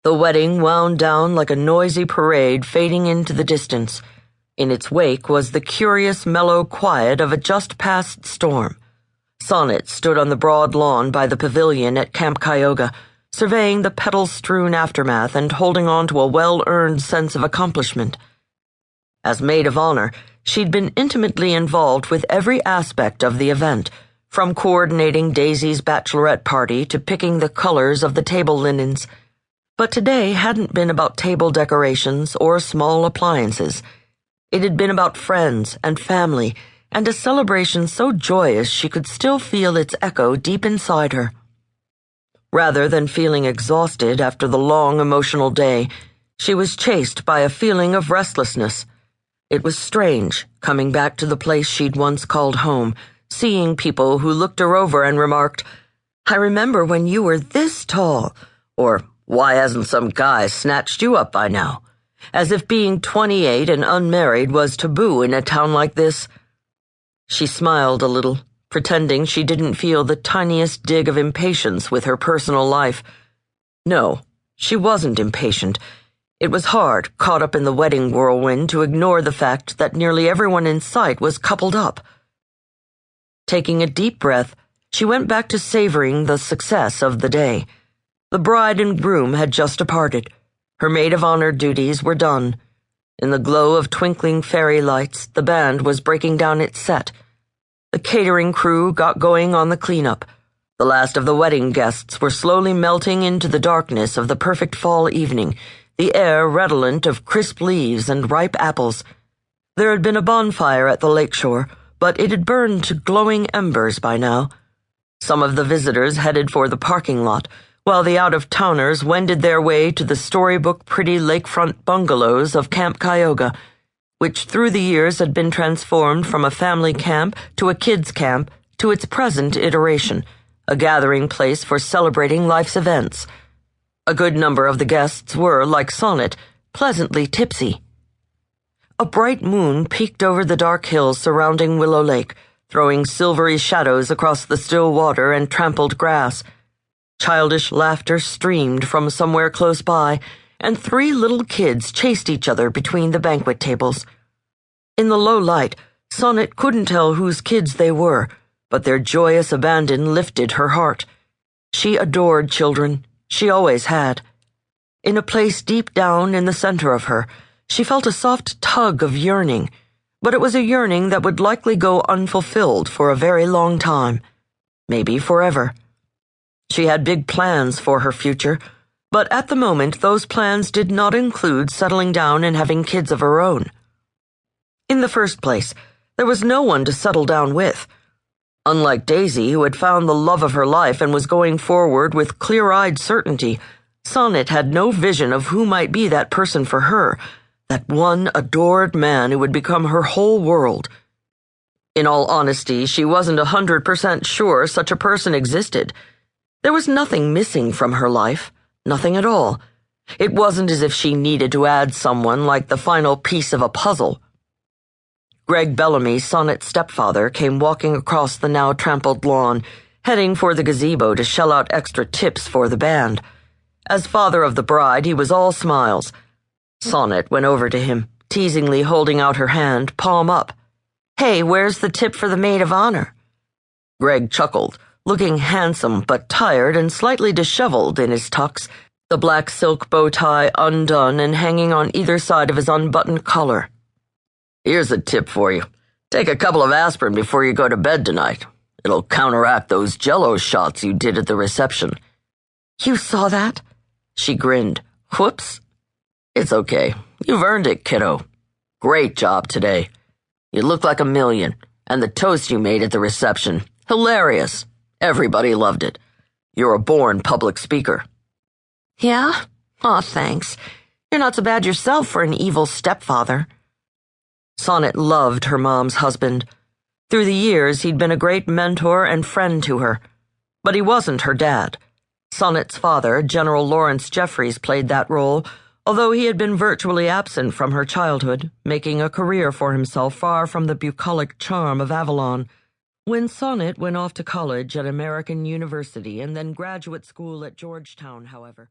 The wedding wound down like a noisy parade fading into the distance. In its wake was the curious, mellow quiet of a just-passed storm. Sonnet stood on the broad lawn by the pavilion at Camp Cayuga, surveying the petal-strewn aftermath and holding on to a well-earned sense of accomplishment. As maid of honor, she'd been intimately involved with every aspect of the event, from coordinating Daisy's bachelorette party to picking the colors of the table linens. But today hadn't been about table decorations or small appliances. It had been about friends and family, and a celebration so joyous she could still feel its echo deep inside her. Rather than feeling exhausted after the long emotional day, she was chased by a feeling of restlessness. It was strange, coming back to the place she'd once called home, seeing people who looked her over and remarked, "I remember when you were this tall," or "Why hasn't some guy snatched you up by now?" As if being 28 and unmarried was taboo in a town like this. She smiled a little, pretending she didn't feel the tiniest dig of impatience with her personal life. No, she wasn't impatient. It was hard, caught up in the wedding whirlwind, to ignore the fact that nearly everyone in sight was coupled up. Taking a deep breath, she went back to savoring the success of the day. The bride and groom had just departed. Her maid of honor duties were done. In the glow of twinkling fairy lights, the band was breaking down its set. The catering crew got going on the cleanup. The last of the wedding guests were slowly melting into the darkness of the perfect fall evening, the air redolent of crisp leaves and ripe apples. There had been a bonfire at the lakeshore, but it had burned to glowing embers by now. Some of the visitors headed for the parking lot, while the out-of-towners wended their way to the storybook pretty lakefront bungalows of Camp Cayuga, which through the years had been transformed from a family camp to a kids' camp to its present iteration, a gathering place for celebrating life's events. A good number of the guests were, like Sonnet, pleasantly tipsy. A bright moon peeked over the dark hills surrounding Willow Lake, throwing silvery shadows across the still water and trampled grass. Childish laughter streamed from somewhere close by, and 3 little kids chased each other between the banquet tables. In the low light, Sonnet couldn't tell whose kids they were, but their joyous abandon lifted her heart. She adored children. She always had. In a place deep down in the center of her, she felt a soft tug of yearning, but it was a yearning that would likely go unfulfilled for a very long time, maybe forever. She had big plans for her future, but at the moment those plans did not include settling down and having kids of her own. In the first place, there was no one to settle down with. Unlike Daisy, who had found the love of her life and was going forward with clear-eyed certainty, Sonnet had no vision of who might be that person for her, that one adored man who would become her whole world. In all honesty, she wasn't 100% sure such a person existed. There was nothing missing from her life, nothing at all. It wasn't as if she needed to add someone like the final piece of a puzzle. Greg Bellamy, Sonnet's stepfather, came walking across the now trampled lawn, heading for the gazebo to shell out extra tips for the band. As father of the bride, he was all smiles. Sonnet went over to him, teasingly holding out her hand, palm up. "Hey, where's the tip for the maid of honor?" Greg chuckled, looking handsome but tired and slightly disheveled in his tux, the black silk bow tie undone and hanging on either side of his unbuttoned collar. "Here's a tip for you. Take a couple of aspirin before you go to bed tonight. It'll counteract those Jell-O shots you did at the reception." "You saw that?" She grinned. "Whoops." "It's okay. You've earned it, kiddo. Great job today. You look like a million, and the toast you made at the reception, hilarious. Everybody loved it. You're a born public speaker." "Yeah? Aw, thanks. You're not so bad yourself for an evil stepfather." Sonnet loved her mom's husband. Through the years, he'd been a great mentor and friend to her. But he wasn't her dad. Sonnet's father, General Lawrence Jeffries, played that role, although he had been virtually absent from her childhood, making a career for himself far from the bucolic charm of Avalon. When Sonnet went off to college at American University and then graduate school at Georgetown, however,